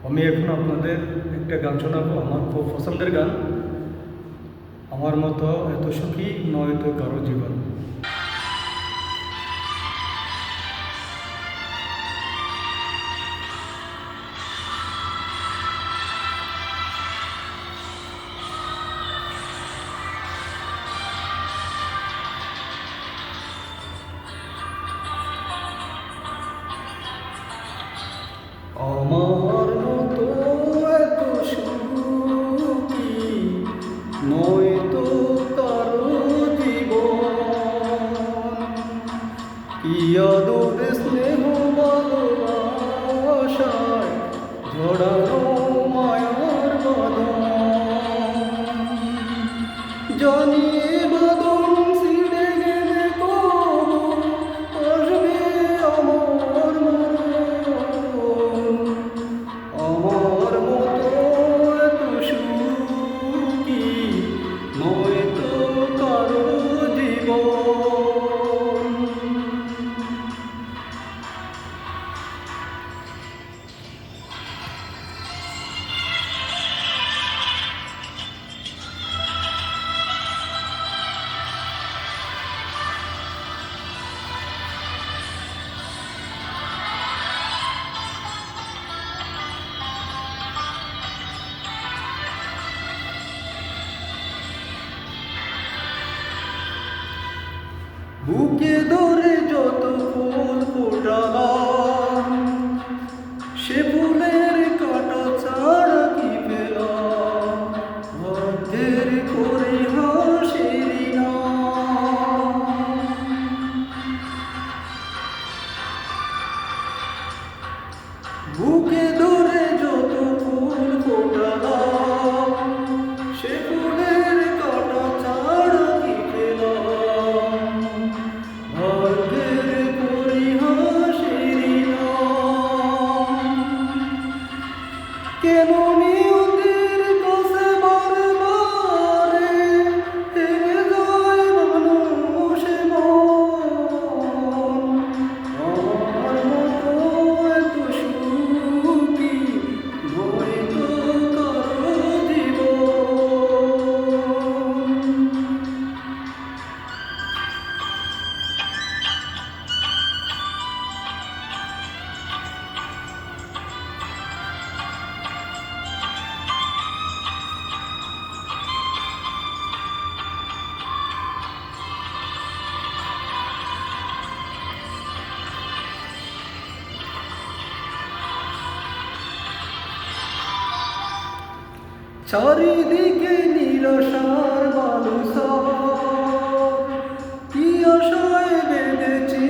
আমি এখন আপনাদের একটা গান শোনাবো, আমার খুব পছন্দের গান। আমার মতো এত সুখী নয় তো কারো জীবন। আমার মতো এত সুখী নয় তো কারো জীবন। কি আদর স্নেহ ভালোবাসায় ঝড়ানো মায়ার বাঁধন। জানিয়ে বাঁধন ছিঁড়ে গেলে কবু আসবে আমার মরণ। আমার মতো এত সুখী নয় তো কারো জীবন। বুকে ধরে যত ফুল ফোটালাম, সে ফুলের কাঁটা ছাড়া কি পেলাম? ভাগ্যের পরিহাসের নাম। বুকে ধরে যত ফুল ফোটালাম, সে ফুলের কাঁটা ছাড়া কি পেলাম? ভাগ্যের পরিহাসের নাম। কেন নিয়তির কাছে বারবারে হেরে যায় মানুষের মন। আমার মতো এত সুখী নয় তো কারো জীবন। চারিদিকে নিরাশার বালুচর, কি আশায় বেঁধেছি